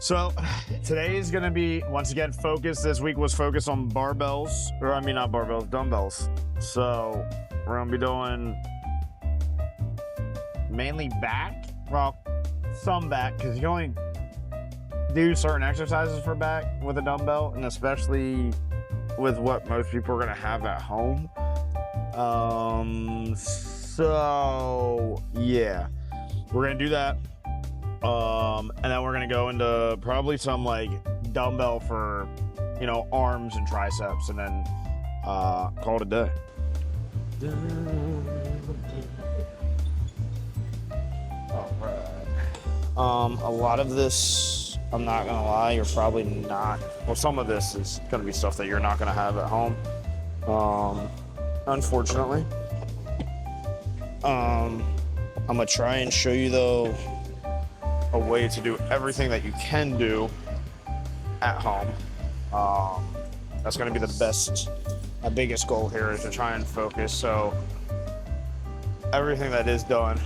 So today is going to be, once again, focused. This week was focused on barbells, or I mean not barbells, dumbbells. So we're going to be doing mainly back, well, some back, because you can only do certain exercises for back with a dumbbell, and especially with what most people are going to have at home. So yeah, we're going to do that. And then we're gonna go into probably some like dumbbell for, you know, arms and triceps, and then call it a day. A lot of this, I'm not gonna lie, you're probably not. Well, some of this is gonna be stuff that you're not gonna have at home. Unfortunately. I'm gonna try and show you though a way to do everything that you can do at home. That's going to be the best, my biggest goal here is to try and focus. So everything that is done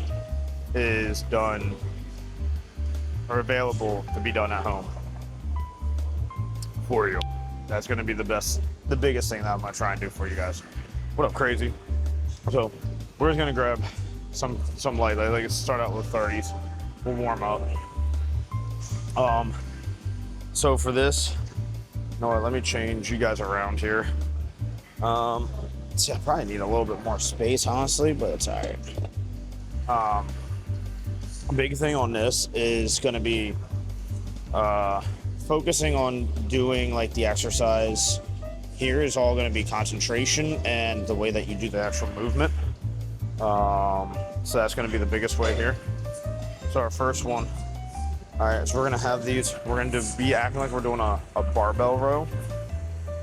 or available to be done at home for you. That's going to be the biggest thing that I'm going to try and do for you guys. What up, crazy? So we're just going to grab some light. Like start out with 30s. We'll warm up. So for this, you know what, let me change you guys around here. See, I probably need a little bit more space, honestly, but it's all right. Big thing on this is going to be focusing on doing like the exercise. Here is all going to be concentration and the way that you do the actual movement. So that's going to be the biggest way here. So our first one, all right, so we're gonna have these, we're gonna be acting like we're doing a barbell row,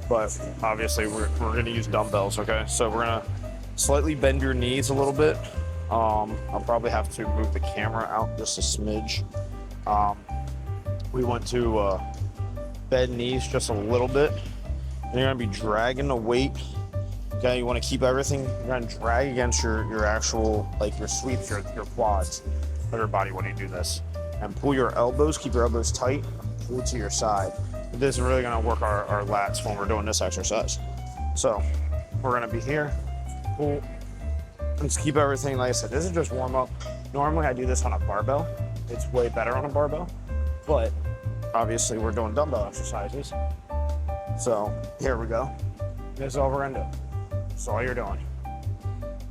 but obviously we're gonna use dumbbells, okay? So we're gonna slightly bend your knees a little bit. I'll probably have to move the camera out just a smidge. We want to bend knees just a little bit. And you're gonna be dragging the weight. Okay, you wanna keep everything, you're gonna drag against your actual, like your sweeps, your quads. Your body when you do this, and pull your elbows, keep your elbows tight, pull to your side. This is really going to work our lats when we're doing this exercise. So we're going to be here, pull, and just keep everything. Like I said, this is just warm up. Normally I do this on a barbell. It's way better on a barbell, but obviously we're doing dumbbell exercises. So here we go. This is all we're going to do. That's all you're doing.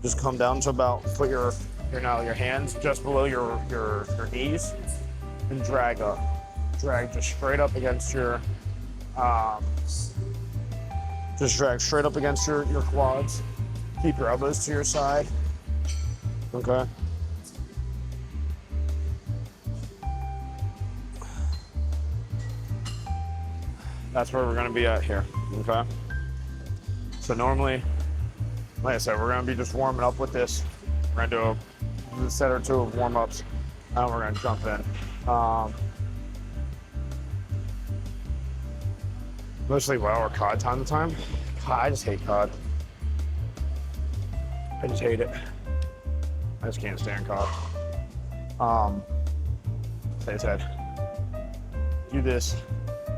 Just come down to about, put your hands just below your knees and drag up. Drag just straight up against your, just drag straight up against your quads. Keep your elbows to your side. Okay. That's where we're gonna be at here, okay? So normally, like I said, we're gonna be just warming up with this. We're gonna do a set or two of warm-ups, and we're gonna jump in. Mostly WoW or COD time to time. God, I just hate COD. I just hate it. I just can't stand COD. Like I said, do this.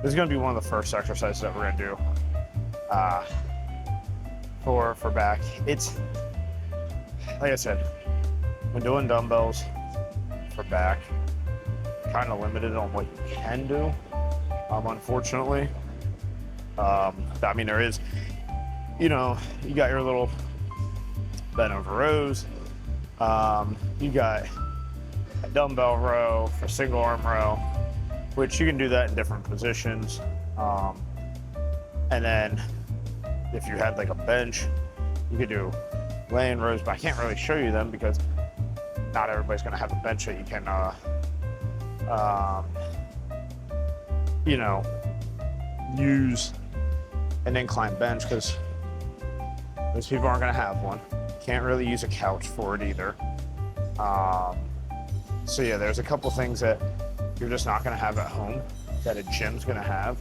This is gonna be one of the first exercises that we're gonna do for back. It's, like I said, when doing dumbbells for back, kind of limited on what you can do, unfortunately. I mean, there is, you know, you got your little bent over rows. You got a dumbbell row for single arm row, which you can do that in different positions. And then if you had like a bench, you could do laying rows, but I can't really show you them because not everybody's gonna have a bench that you can, you know, use an incline bench because most people aren't gonna have one. Can't really use a couch for it either. So yeah, there's a couple things that you're just not gonna have at home that a gym's gonna have.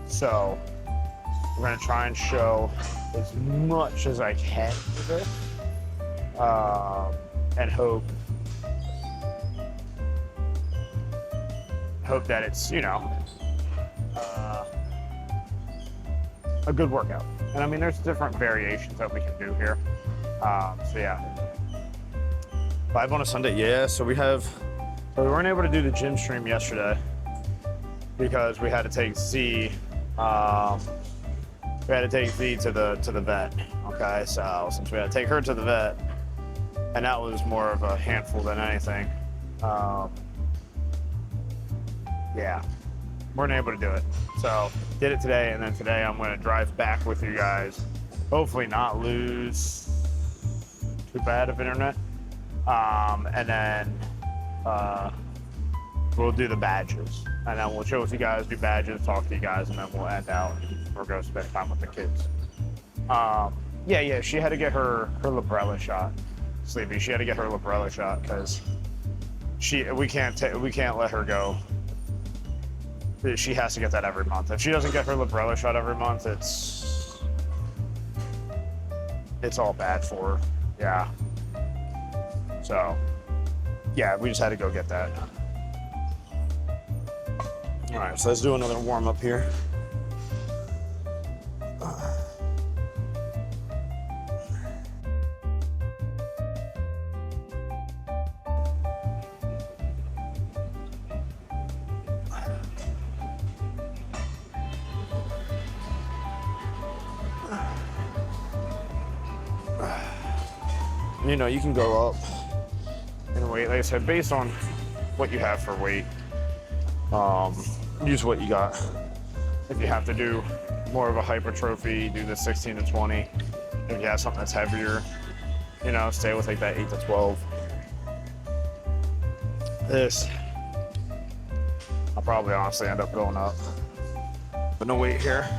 So we're gonna try and show as much as I can of it, and hope hope that it's, you know, a good workout. And I mean, there's different variations that we can do here. So yeah. 5 on a Sunday, yeah. So we weren't able to do the gym stream yesterday because we had to take Z. We had to take Z to the vet. Okay, so since we had to take her to the vet, and that was more of a handful than anything. Yeah, weren't able to do it. So did it today, and then today I'm going to drive back with you guys. Hopefully not lose too bad of internet. And then we'll do the badges, and then we'll show with you guys, do badges, talk to you guys, and then we'll end out and we'll go spend time with the kids. Yeah, she had to get her Librela shot. Sleepy, she had to get her Librela shot because we can't let her go. She has to get that every month. If she doesn't get her Librela shot every month, it's all bad for her. Yeah. So, yeah, we just had to go get that. All right, so let's do another warm up here. You know, you can go up in weight, like I said, based on what you have for weight. Use what you got. If you have to do more of a hypertrophy, do the 16 to 20. If you have something that's heavier, you know, stay with like that 8 to 12. This, I'll probably honestly end up going up, but no weight here.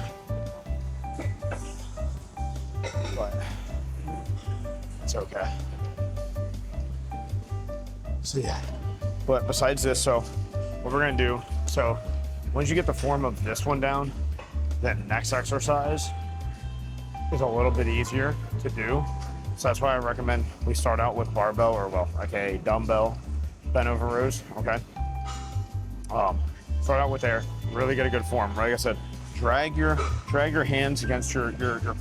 But it's okay. So yeah, but besides this, so what we're gonna do, so once you get the form of this one down, then next exercise is a little bit easier to do. So that's why I recommend we start out with barbell, or well, okay, dumbbell bent over rows, okay? Start out with there, really get a good form. Like I said, drag your hands against your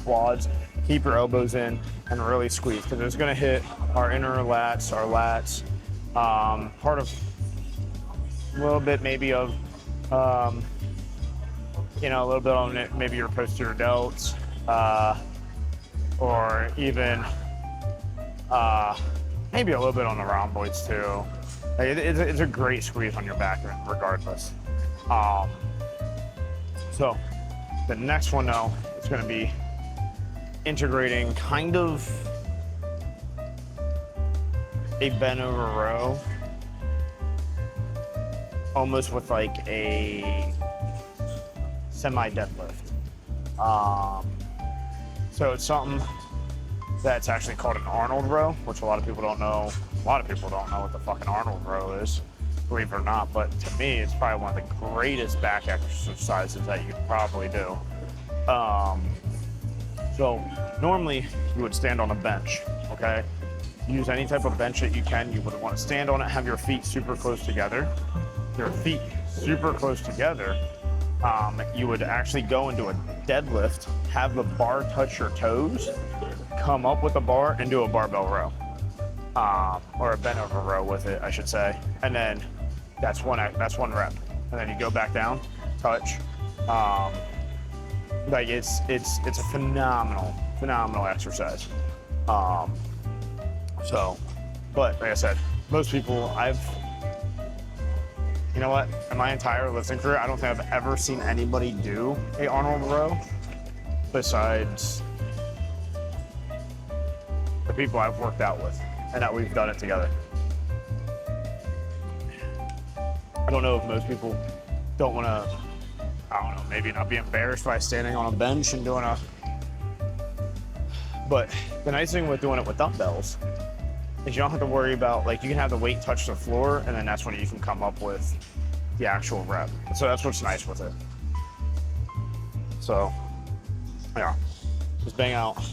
quads, keep your elbows in, and really squeeze, because it's gonna hit our inner lats, our lats, part of a little bit maybe of, you know, a little bit on it, maybe your posterior delts, or even maybe a little bit on the rhomboids too. It's a great squeeze on your back regardless. So the next one though, it's going to be integrating kind of a bent over row, almost with like a semi deadlift. So it's something that's actually called an Arnold row, which a lot of people don't know. A lot of people don't know what the fucking Arnold row is, believe it or not. But to me, it's probably one of the greatest back exercises that you could probably do. So normally you would stand on a bench, okay? Use any type of bench that you can. You would want to stand on it, have your feet super close together. Your feet super close together. You would actually go into a deadlift, have the bar touch your toes, come up with the bar and do a barbell row, or a bent over row with it, I should say. And then that's one rep. And then you go back down, touch. Like it's a phenomenal exercise. So, but like I said, most people you know what? In my entire lifting career, I don't think I've ever seen anybody do a Arnold row besides the people I've worked out with and that we've done it together. I don't know if most people don't want to, I don't know, maybe not be embarrassed by standing on a bench and doing but the nice thing with doing it with dumbbells is you don't have to worry about, like, you can have the weight touch the floor and then that's when you can come up with the actual rep. So that's what's nice with it. So, yeah, just bang out.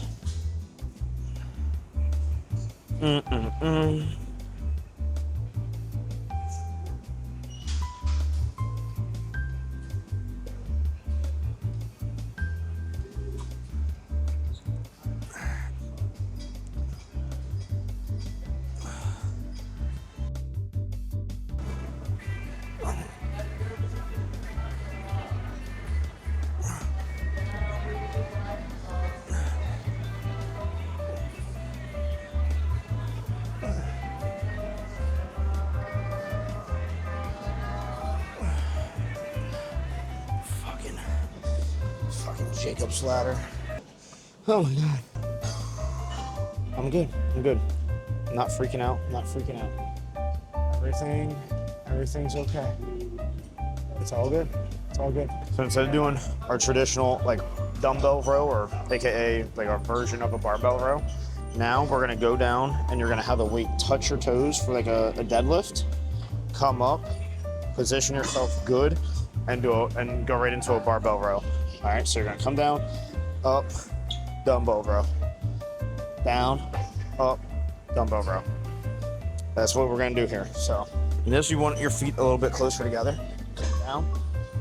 Jacob's ladder. Oh my God. I'm good. I'm good. I'm not freaking out. I'm not freaking out. Everything's okay. It's all good. It's all good. So instead of doing our traditional like dumbbell row, or AKA like our version of a barbell row, now we're gonna go down and you're gonna have the weight touch your toes for like a deadlift. Come up, position yourself good, and go right into a barbell row. All right, so you're gonna come down, up, dumbbell row, down, up, dumbbell row. That's what we're gonna do here. So in this, you want your feet a little bit closer together. Down,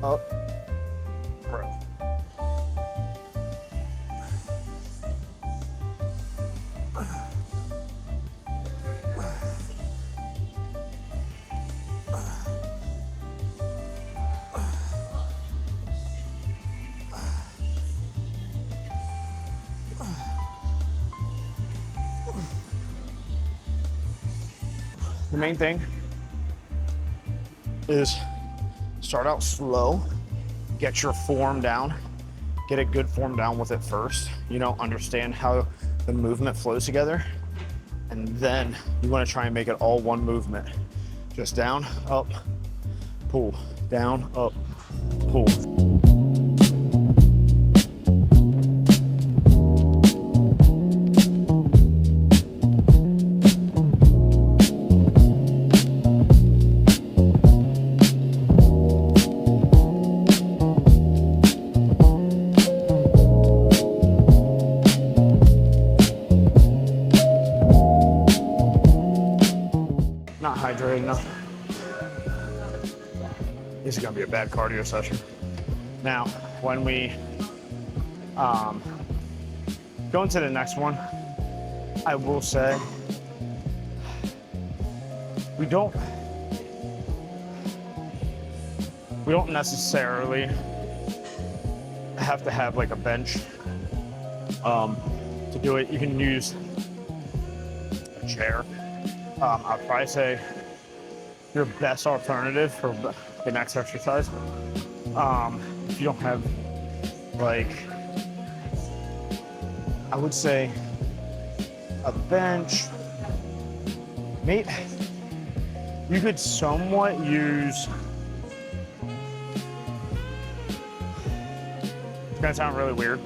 up, row. The main thing is start out slow, get your form down, get a good form down with it first. You know, understand how the movement flows together, and then you want to try and make it all one movement. Just down, up, pull, down, up, pull. Not hydrated enough. This is gonna be a bad cardio session. Now, when we go into the next one, I will say we don't necessarily have to have like a bench to do it. You can use a chair. I'd probably say your best alternative for the next exercise, if you don't have, like, I would say a bench, maybe you could somewhat use, it's gonna sound really weird,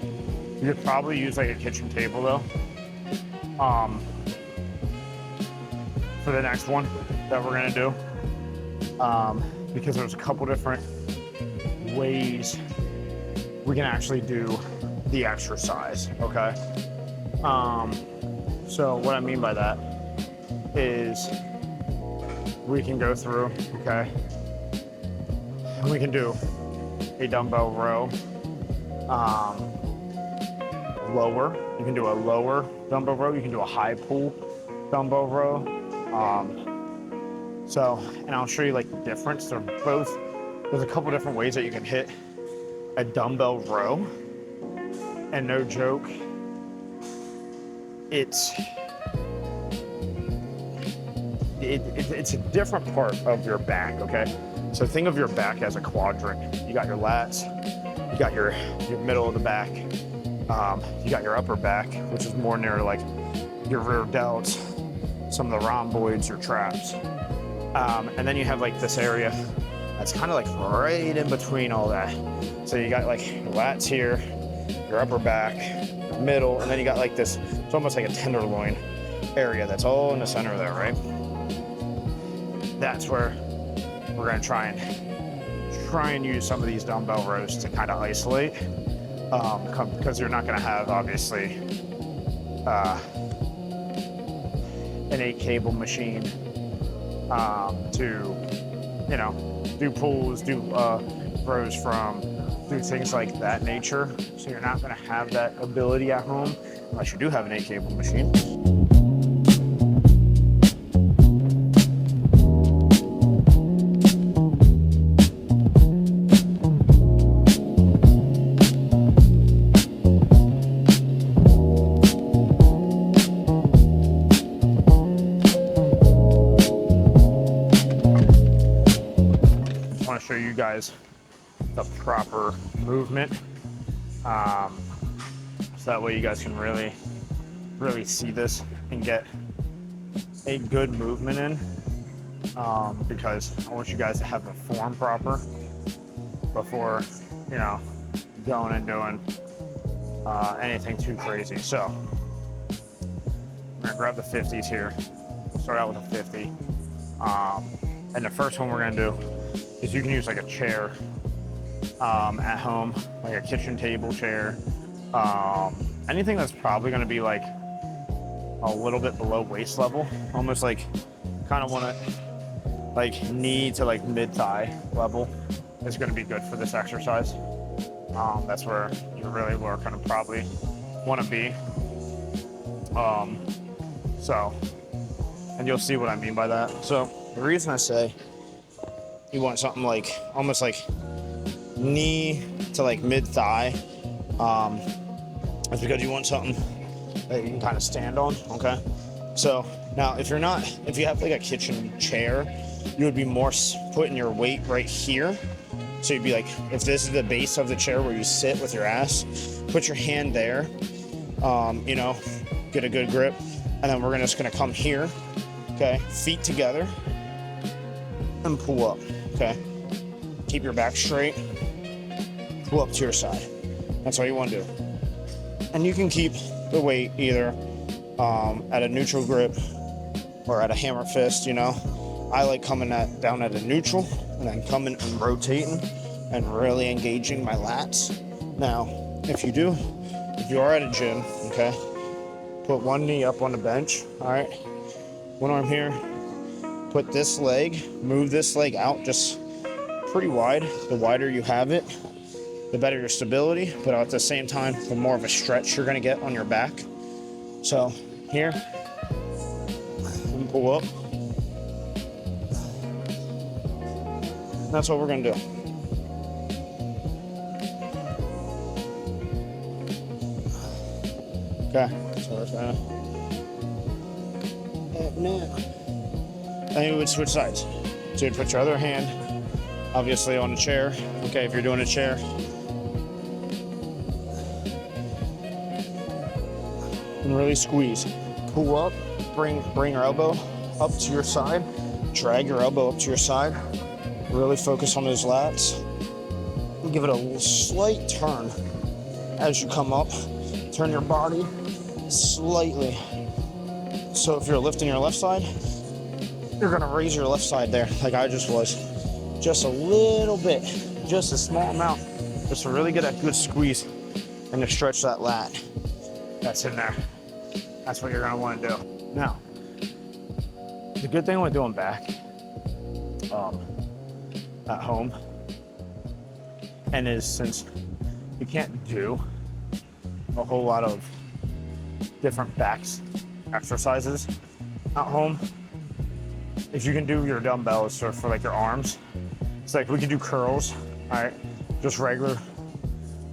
you could probably use like a kitchen table though. For the next one that we're gonna do, because there's a couple different ways we can actually do the exercise, okay? So what I mean by that is we can go through, okay? And we can do a dumbbell row, lower. You can do a lower dumbbell row. You can do a high pull dumbbell row. And I'll show you like the difference. There's a couple different ways that you can hit a dumbbell row, and no joke, it's a different part of your back, okay? So think of your back as a quadrant. You got your lats, you got your middle of the back, you got your upper back, which is more near like your rear delts, some of the rhomboids or traps. And then you have like this area that's kind of like right in between all that. So you got like your lats here, your upper back, middle, and then you got like this, it's almost like a tenderloin area that's all in the center there, right? That's where we're gonna try and use some of these dumbbell rows to kind of isolate, because you're not gonna have obviously an 8 cable machine to, you know, do pulls, do rows from, do things like that nature. So you're not gonna have that ability at home unless you do have an 8 cable machine. Show you guys the proper movement So that way you guys can really see this and get a good movement in, because I want you guys to have the form proper before, you know, going and doing anything too crazy. So I'm gonna grab the 50s here. Start out with a 50. And the first one we're gonna do is you can use like a chair at home, like a kitchen table chair. Anything that's probably gonna be like a little bit below waist level, almost like kind of want to like knee to like mid-thigh level is going to be good for this exercise. That's where you really are going to probably want to be. So, and you'll see what I mean by that. So the reason I say you want something like almost like knee to like mid-thigh is because you want something that you can kind of stand on. Okay, so now if you have like a kitchen chair, you would be more putting your weight right here. So you'd be like, if this is the base of the chair where you sit with your ass, put your hand there, you know, get a good grip, and then we're just gonna come here, okay, feet together, and pull up. Okay, keep your back straight, pull up to your side. That's all you want to do, and you can keep the weight either at a neutral grip or at a hammer fist. You know, I like coming down at a neutral and then coming and rotating and really engaging my lats. Now, if you are at a gym, okay, put one knee up on the bench. All right, one arm here. Put this leg, move this leg out just pretty wide. The wider you have it, the better your stability, but at the same time, the more of a stretch you're gonna get on your back. So here, and pull up. That's what we're gonna do. Okay, so that's that. Now, then you would switch sides. So you'd put your other hand, obviously, on a chair. Okay, if you're doing a chair. And really squeeze. Pull up, bring your elbow up to your side, drag your elbow up to your side, really focus on those lats, and give it a slight turn as you come up. Turn your body slightly. So if you're lifting your left side, you're gonna raise your left side there, like I just was. Just a little bit, just a small amount, just to really get a good squeeze and to stretch that lat that's in there. That's what you're gonna wanna do. Now, the good thing with doing back at home, and is since you can't do a whole lot of different backs exercises at home, if you can do your dumbbells or for like your arms, it's like we can do curls, all right? Just regular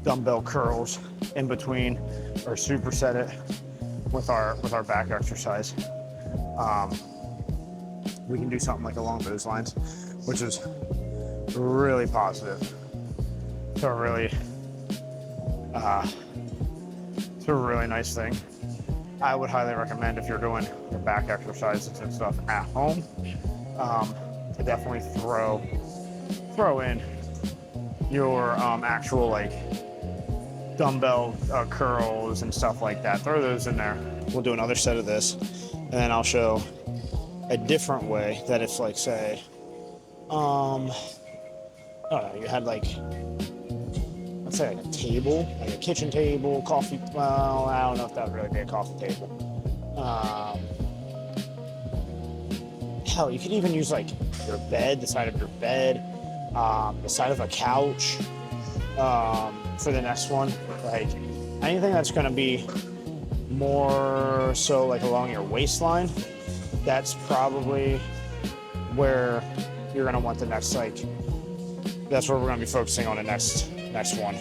dumbbell curls in between, or superset it with our back exercise. We can do something like along those lines, which is really positive. It's a really nice thing. I would highly recommend, if you're doing your back exercises and stuff at home, to definitely throw in your actual like dumbbell curls and stuff like that. Throw those in there. We'll do another set of this, and then I'll show a different way that it's like, say, I don't know, you had like, let's say like a table, like a kitchen table, coffee, well, I don't know if that would really be a coffee table. Hell, you could even use like your bed, the side of your bed, the side of a couch, for the next one. Like anything that's gonna be more so like along your waistline, that's probably where you're gonna want the next, like, that's where we're gonna be focusing on the next one.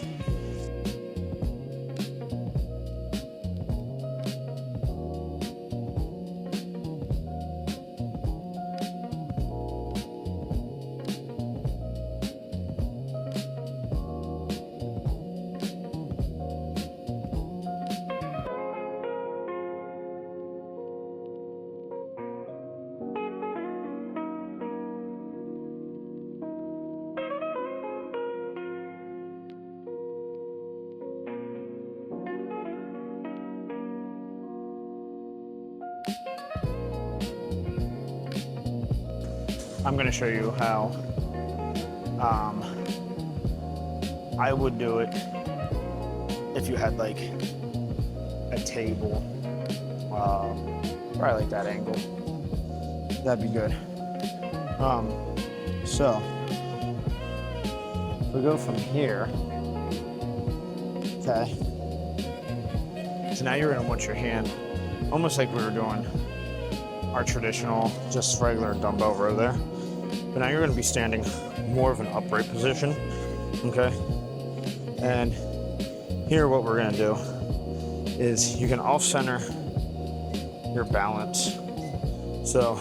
I'm going to show you how I would do it if you had like a table, probably like that angle. That'd be good. So we go from here. Okay. So now you're gonna want your hand, almost like we were doing our traditional, just regular dumbbell row there. But now you're gonna be standing more of an upright position, okay? And here what we're gonna do is you can off-center your balance. So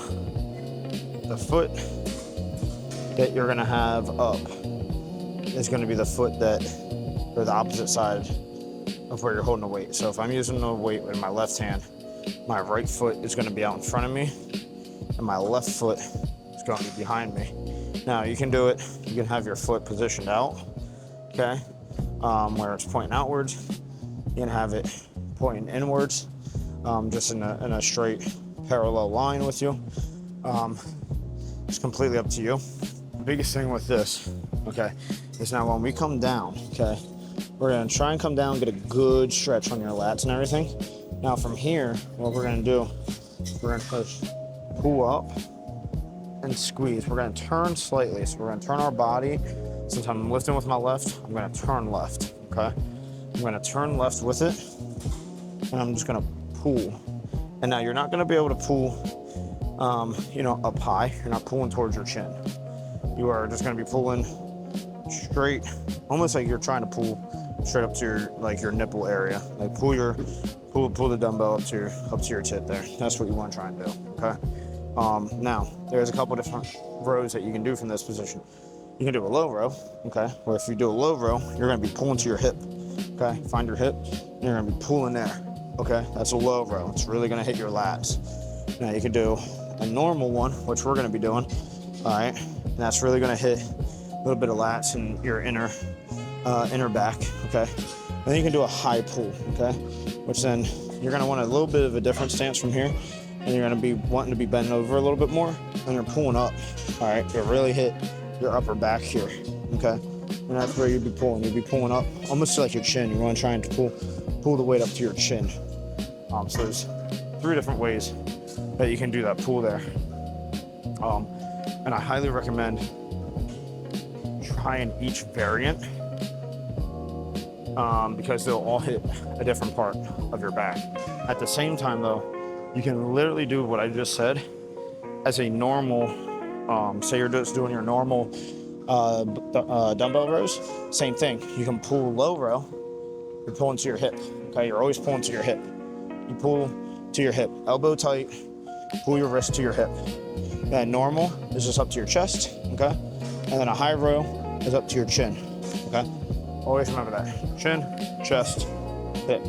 the foot that you're gonna have up is gonna be the foot that, or the opposite side of where you're holding the weight. So if I'm using the weight with my left hand, my right foot is gonna be out in front of me, and my left foot is gonna be behind me. Now you can do it, you can have your foot positioned out, okay? Where it's pointing outwards. You can have it pointing inwards, just in a straight parallel line with you. It's completely up to you. The biggest thing with this, okay, is now when we come down, okay, we're gonna try and come down, get a good stretch on your lats and everything. Now from here, what we're gonna do, we're gonna push, pull up and squeeze. We're gonna turn slightly. So we're gonna turn our body. Since I'm lifting with my left, I'm gonna turn left, okay? I'm gonna turn left with it, and I'm just gonna pull. And now you're not gonna be able to pull, up high. You're not pulling towards your chin. You are just gonna be pulling straight, almost like you're trying to pull straight up to your nipple area. Like pull the dumbbell up to your tit there. That's what you want to try and do, okay? Now, there's a couple different rows that you can do from this position. You can do a low row, okay? Where if you do a low row, you're gonna be pulling to your hip, okay? Find your hip, and you're gonna be pulling there, okay? That's a low row. It's really gonna hit your lats. Now you can do a normal one, which we're gonna be doing, all right? And that's really gonna hit a little bit of lats and your inner back, okay? And then you can do a high pull, okay? Which then you're gonna want a little bit of a different stance from here, and you're gonna be wanting to be bending over a little bit more, and you're pulling up, all right? You'll really hit your upper back here, okay? And that's where you'd be pulling. You'd be pulling up almost like your chin. You want to try and pull the weight up to your chin. So there's 3 different ways that you can do that pull there. And I highly recommend trying each variant because they'll all hit a different part of your back. At the same time though, you can literally do what I just said as a normal, say you're just doing your normal dumbbell rows, same thing. You can pull low row, you're pulling to your hip, okay? You're always pulling to your hip. You pull to your hip, elbow tight, pull your wrist to your hip. Then normal is just up to your chest, okay? And then a high row is up to your chin, okay? Always remember that. Chin, chest, hip.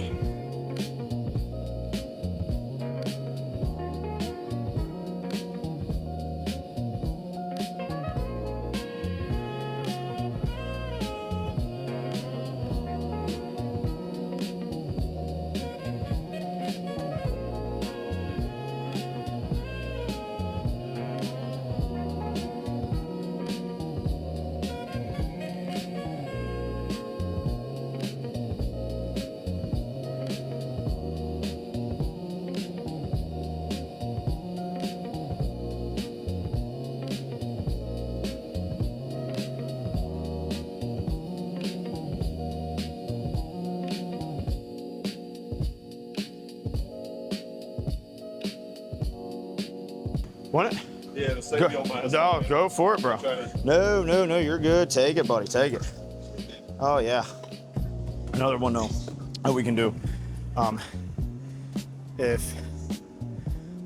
Want it? Yeah, to save you on my No, go for it, bro. No, you're good. Take it, buddy. Take it. Oh, yeah. Another one, though, that we can do. If,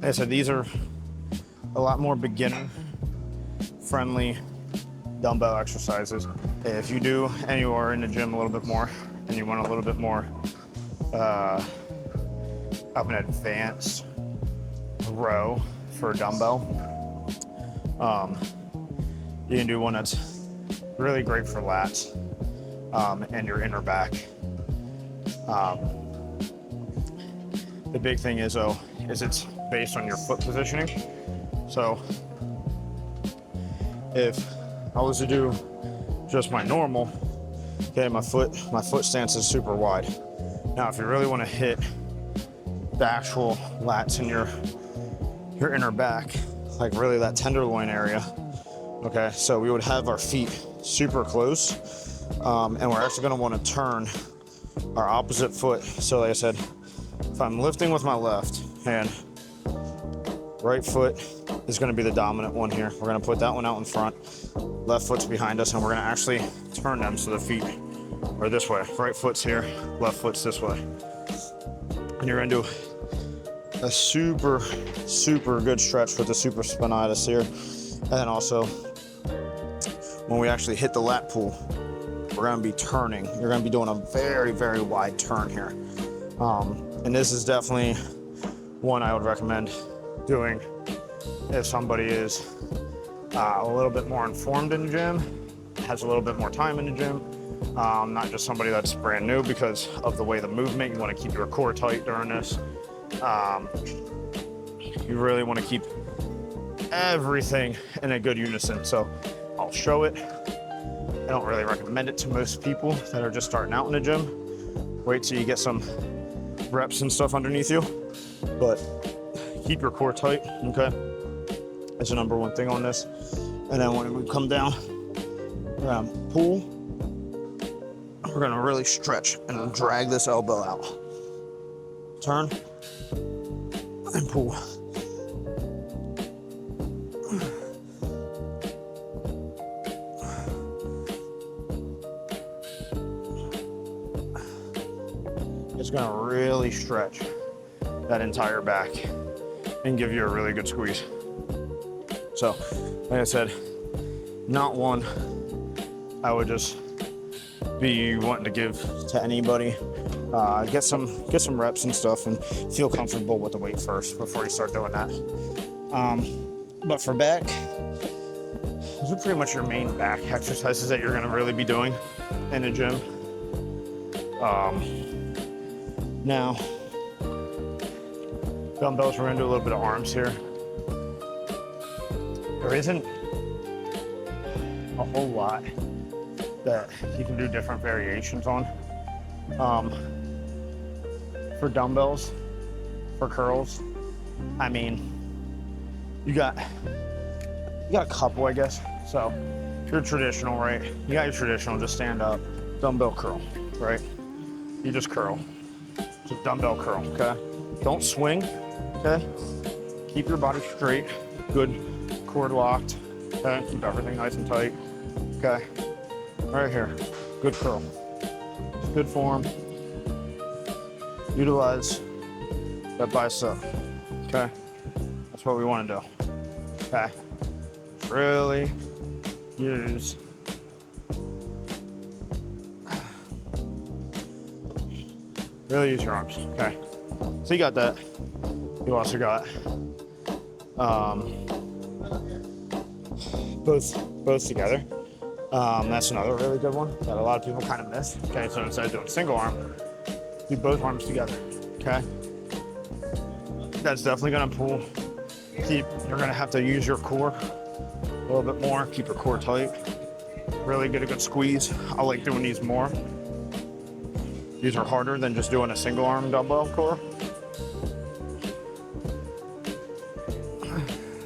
like I said, these are a lot more beginner-friendly dumbbell exercises. If you do, and you are in the gym a little bit more, and you want a little bit more of an advanced row for a dumbbell, you can do one that's really great for lats and your inner back. The big thing is though, is it's based on your foot positioning. So if I was to do just my normal, okay, my foot stance is super wide. Now, if you really want to hit the actual lats in your inner back, like really that tenderloin area, okay, so we would have our feet super close, and we're actually going to want to turn our opposite foot. So like I said, if I'm lifting with my left hand, right foot is going to be the dominant one here. We're going to put that one out in front, left foot's behind us, and we're going to actually turn them so the feet are this way. Right foot's here, left foot's this way. And you're going to do a super good stretch with the supraspinatus here. And then also, when we actually hit the lat pull, we're going to be turning. You're going to be doing a very wide turn here. And this is definitely one I would recommend doing if somebody is a little bit more informed in the gym, has a little bit more time in the gym, not just somebody that's brand new because of the way the movement. You want to keep your core tight during this. You really want to keep everything in a good unison. So I'll show it. I don't really recommend it to most people that are just starting out in the gym. Wait till you get some reps and stuff underneath you, but keep your core tight, okay? That's the number one thing on this. And then when we come down, we're gonna pull. We're gonna really stretch and drag this elbow out. Turn and pull. It's gonna really stretch that entire back and give you a really good squeeze. So, like I said, not one I would just be wanting to give to anybody. Get some reps and stuff and feel comfortable with the weight first before you start doing that. But for back, those are pretty much your main back exercises that you're gonna really be doing in the gym. Now, dumbbells, we're gonna do a little bit of arms here. There isn't a whole lot that you can do different variations on. For dumbbells, for curls, I mean, you got a couple, I guess. So if you're traditional, right? You got your traditional, just stand up, dumbbell curl, right? You just curl. Just dumbbell curl, okay? Don't swing, okay? Keep your body straight, good cord locked, okay? Keep everything nice and tight, okay? Right here, good curl, good form. Utilize that bicep, okay? That's what we want to do, okay? Really use your arms, okay? So you got that. You also got both together. That's another really good one that a lot of people kind of miss. Okay, so instead of doing single arm, do both arms together, okay? That's definitely gonna pull. You're gonna have to use your core a little bit more, keep your core tight, really get a good squeeze. I like doing these more. These are harder than just doing a single arm dumbbell core.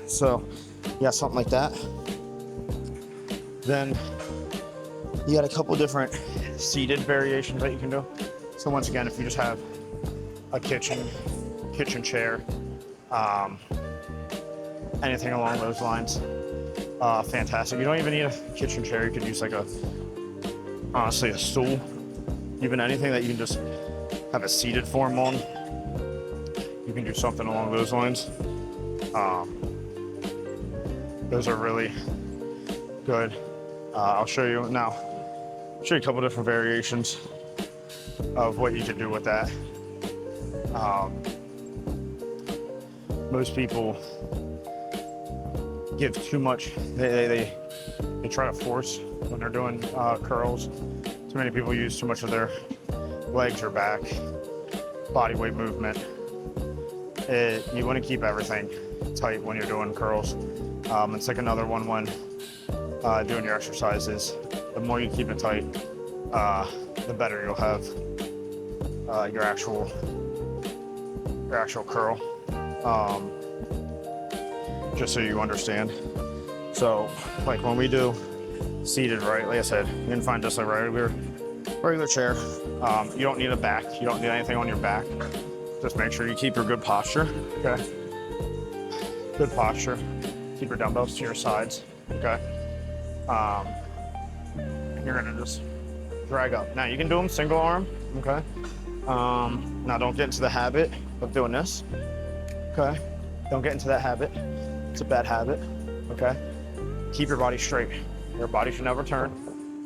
So, yeah, something like that. Then you got a couple different seated variations that you can do. So once again, if you just have a kitchen chair, anything along those lines, fantastic. You don't even need a kitchen chair. You could use like honestly a stool, even anything that you can just have a seated form on. You can do something along those lines. Those are really good. I'll show you now. I'll show you a couple different variations of what you can do with that. Most people give too much. They try to force when they're doing curls. Too many people use too much of their legs or back, body weight movement. You want to keep everything tight when you're doing curls. It's like another one when doing your exercises. The more you keep it tight, the better you'll have your actual curl. Just so you understand. So, like when we do seated, right? Like I said, you can find just a regular chair. You don't need a back. You don't need anything on your back. Just make sure you keep your good posture. Okay. Good posture. Keep your dumbbells to your sides. Okay. You're gonna just drag up. Now you can do them single arm. Okay. Now don't get into the habit of doing this. Okay. Don't get into that habit. It's a bad habit. Okay. Keep your body straight. Your body should never turn.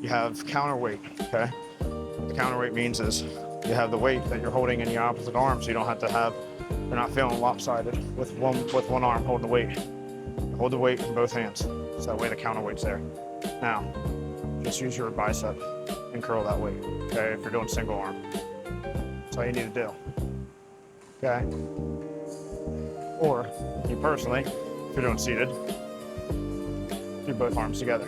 You have counterweight. Okay. What the counterweight means is you have the weight that you're holding in your opposite arm, so you don't have to have. You're not feeling lopsided with one arm holding the weight. Hold the weight in both hands, so that way the counterweight's there. Now, just use your bicep and curl that weight. Okay. If you're doing single arm, that's all you need to do. Okay. Or you personally, if you're doing seated, do both arms together.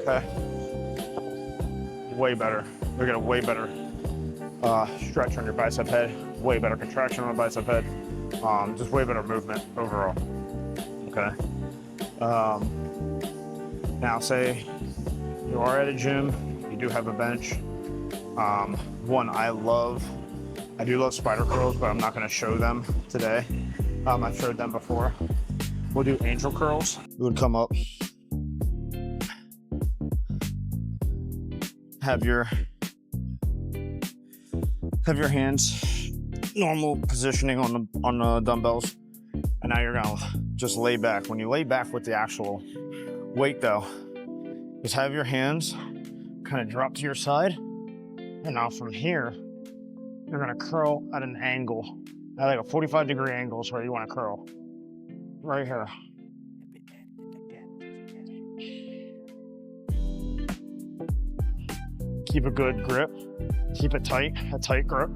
Okay. Way better. You'll get a way better stretch on your bicep head, way better contraction on the bicep head, just way better movement overall. Okay. Now say you are at a gym, you do have a bench. One I do love spider curls, but I'm not gonna show them today. I've showed them before. We'll do angel curls. We would come up, have your hands normal positioning on the dumbbells, and now you're gonna just lay back. When you lay back with the actual weight though, just have your hands kind of drop to your side, and now from here you're gonna curl at an angle, at like a 45-degree angle is where you want to curl, right here. Keep a good grip, keep it tight, a tight grip.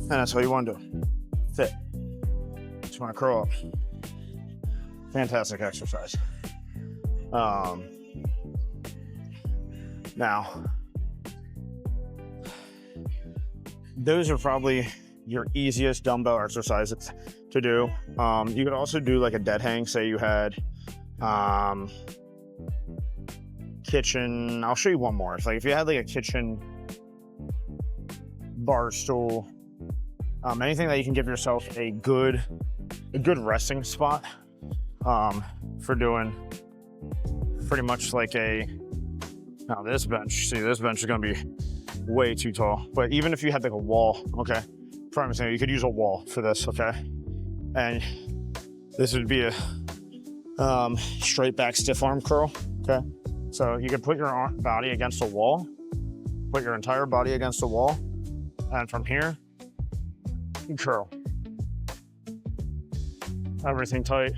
And that's what you want to do. Fit. Just want to curl up. Fantastic exercise. Now, those are probably your easiest dumbbell exercises to do. You could also do like a dead hang. Say you had kitchen. I'll show you one more. It's like if you had like a kitchen bar stool, anything that you can give yourself a good resting spot for doing pretty much like now this bench. See, this bench is gonna be way too tall. But even if you had like a wall, okay, for example, you could use a wall for this, okay, and this would be a straight back stiff arm curl, okay. So you could put your body against a wall, put your entire body against a wall, and from here you curl. Everything tight.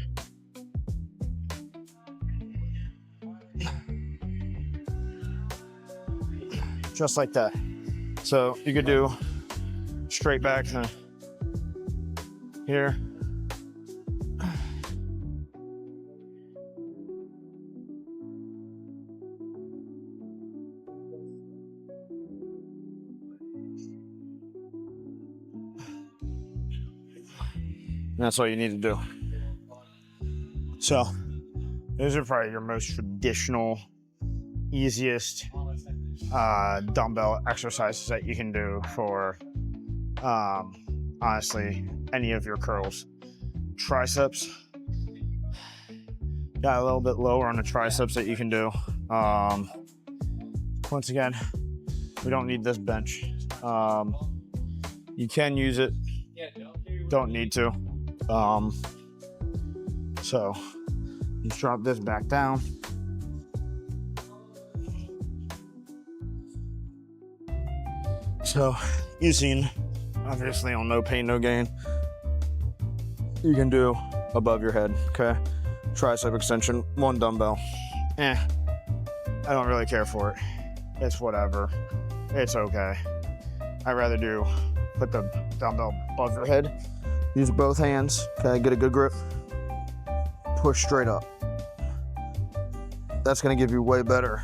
Just like that. So you could do straight back here. And that's all you need to do. So those are probably your most traditional, easiest dumbbell exercises that you can do for honestly any of your curls. Triceps, got a little bit lower on the triceps that you can do. Once again, we don't need this bench. You can use it, don't need to. So just drop this back down. So using obviously on no pain, no gain. You can do above your head, okay? Tricep extension, 1 dumbbell. I don't really care for it. It's whatever. It's okay. I'd rather put the dumbbell above your head, use both hands, okay, get a good grip, push straight up. That's gonna give you way better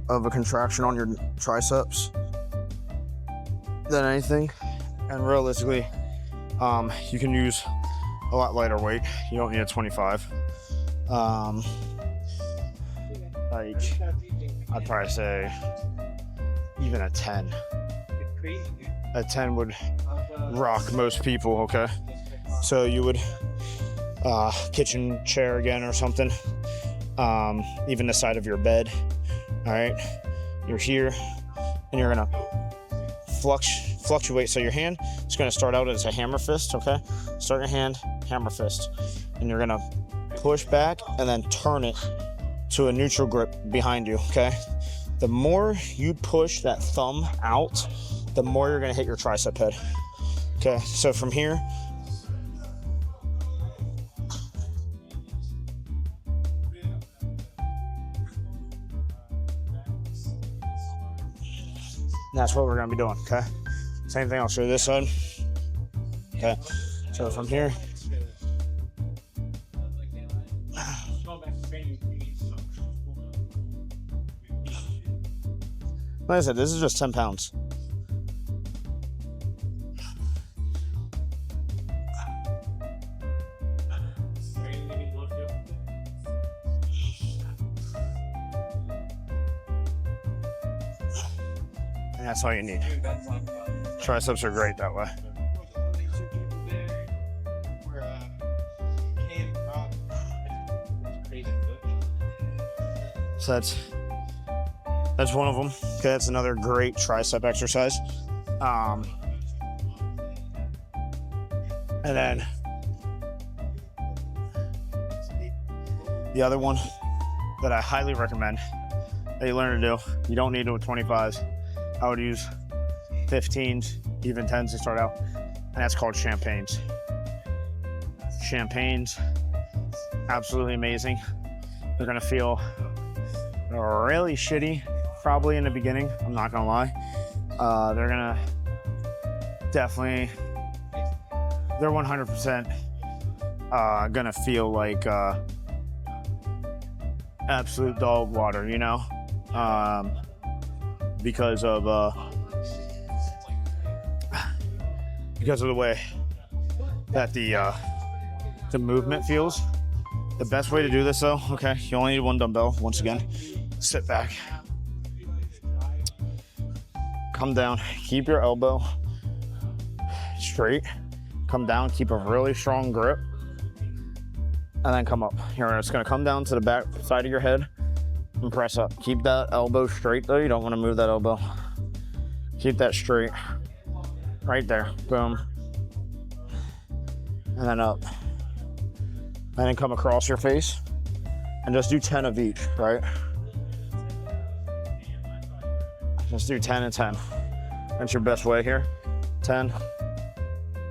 of a contraction on your triceps than anything. And realistically, you can use a lot lighter weight. You don't need a 25. Like, I'd probably say even a 10. A 10 would rock most people, okay? So you would, kitchen chair again or something. Even the side of your bed, all right? You're here, and you're gonna fluctuate. So your hand is gonna start out as a hammer fist, okay? Start your hand, hammer fist, and you're gonna push back and then turn it to a neutral grip behind you, okay? The more you push that thumb out, the more you're gonna hit your tricep head. Okay, so from here, that's what we're gonna be doing, okay? Same thing, I'll show you this side. Okay, so from here, like I said, this is just 10 pounds. And that's all you need. Triceps are great that way. So that's one of them. Okay, that's another great tricep exercise. And then the other one that I highly recommend that you learn to do, you don't need to with 25s. I would use 15s, even 10s to start out, and that's called champagnes. Champagnes, absolutely amazing. They're gonna feel really shitty probably in the beginning, I'm not gonna lie. They're gonna definitely, they're 100% gonna feel like absolute dog water, you know? Because of the way that the movement feels. The best way to do this though, okay, you only need 1 dumbbell. Once again, sit back, come down, keep your elbow straight, come down, keep a really strong grip, and then come up. You're just gonna come down to the back side of your head and press up. Keep that elbow straight though, you don't wanna move that elbow. Keep that straight, right there, boom. And then up. And then come across your face and just do 10 of each, right? Just do 10 and 10. That's your best way here. 10.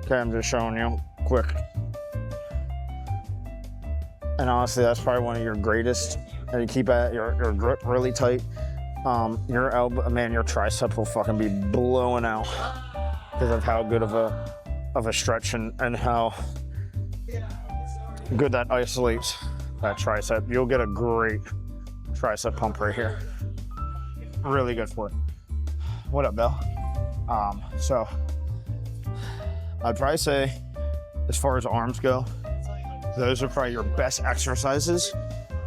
Okay, I'm just showing you quick. And honestly, that's probably one of your greatest. And you keep your grip really tight. Your elbow, man, your tricep will fucking be blowing out because of how good of a stretch and how good that isolates that tricep. You'll get a great tricep pump right here. Really good for it. What up, Belle? So I'd probably say, as far as arms go, those are probably your best exercises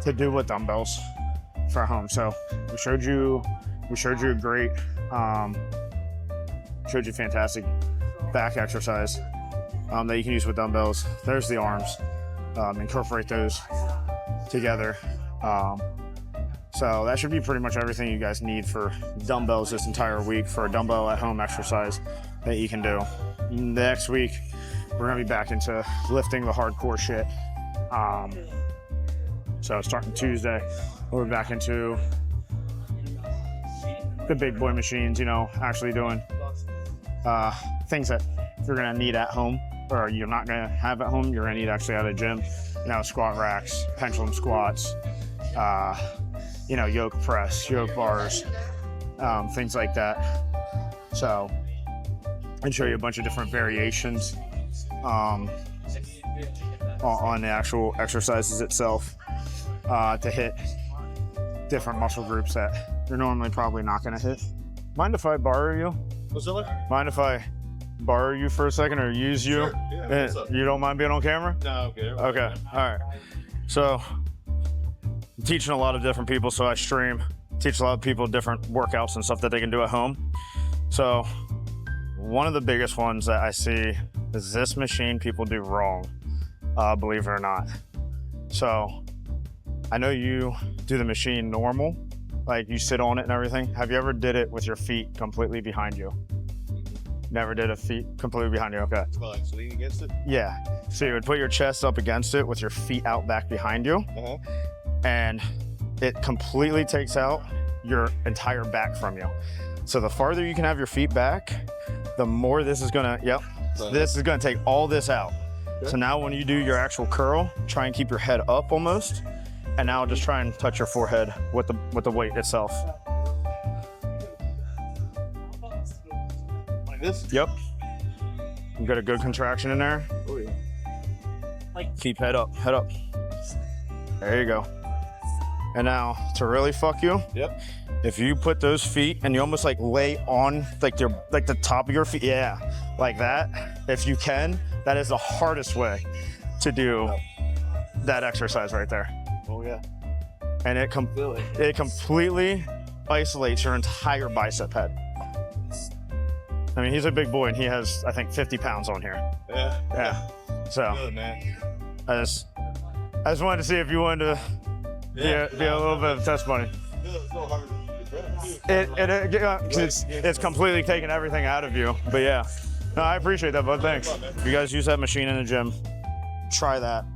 to do with dumbbells for home. So we showed you a great, showed you fantastic back exercise that you can use with dumbbells. There's the arms. Incorporate those together. So that should be pretty much everything you guys need for dumbbells this entire week for a dumbbell at home exercise that you can do. Next week, we're gonna be back into lifting the hardcore shit. So starting Tuesday, we'll be back into the big boy machines, you know, actually doing things that you're gonna need at home, or you're not gonna have at home, you're gonna need actually at a gym. You know, squat racks, pendulum squats, you know, yoke press, yoke bars, things like that. So I can show you a bunch of different variations on the actual exercises itself to hit different muscle groups that you're normally probably not going to hit. Mind if I borrow you? What's that? Mind if I borrow you for a second or use you? Sure. Yeah, what's up? You don't mind being on camera? No, okay. Okay, all right. So I'm teaching a lot of different people, so I teach a lot of people different workouts and stuff that they can do at home. So one of the biggest ones that I see is this machine people do wrong, believe it or not. So I know you do the machine normal, like you sit on it and everything. Have you ever did it with your feet completely behind you? Never did a feet completely behind you, okay. Well, like lean against it? Yeah, so you would put your chest up against it with your feet out back behind you, and it completely takes out your entire back from you. So the farther you can have your feet back, the more this is gonna, this is gonna take all this out. Okay. So now when you do your actual curl, try and keep your head up almost, and now just try and touch your forehead with the weight itself. Like this? Yep. You got a good contraction in there. Oh yeah. Keep head up, head up. There you go. And now to really fuck you, if you put those feet and you almost like lay on like the top of your feet, yeah, like that. If you can, that is the hardest way to do that exercise right there. Oh yeah. And it completely isolates your entire bicep head. I mean, he's a big boy and he has, I think, 50 pounds on here. Yeah. So good, man. I just wanted to see if you wanted to be a little bit of test money. It's so hard to get It's completely taking everything out of you. But yeah, no, I appreciate that, bud. Thanks. If you guys use that machine in the gym, try that.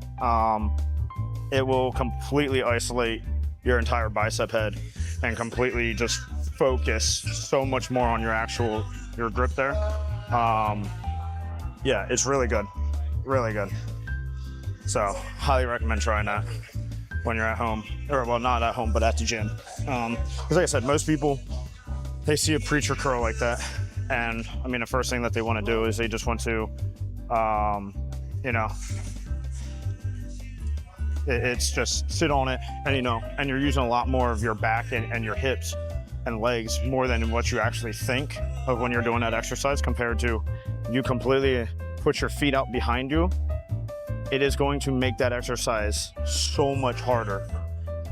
It will completely isolate your entire bicep head and completely just focus so much more on your grip there. Yeah, it's really good, really good. So highly recommend trying that when you're at home, or well, not at home, but at the gym. Because like I said, most people, they see a preacher curl like that, and I mean, the first thing that they want to do is they just want to, you know, it's just sit on it, and you know, and you're using a lot more of your back and your hips and legs more than what you actually think of when you're doing that exercise, compared to you completely put your feet out behind you. It is going to make that exercise so much harder.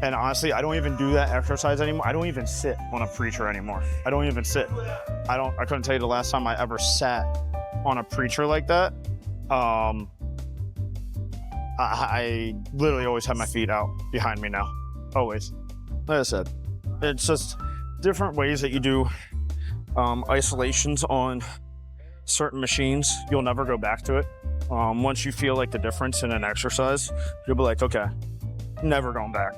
And honestly, I don't even do that exercise anymore. I don't even sit on a preacher anymore. I don't even sit. I couldn't tell you the last time I ever sat on a preacher like that. I literally always have my feet out behind me now, always. Like I said, it's just different ways that you do isolations on certain machines. You'll never go back to it. Once you feel like the difference in an exercise, you'll be like, okay, never going back.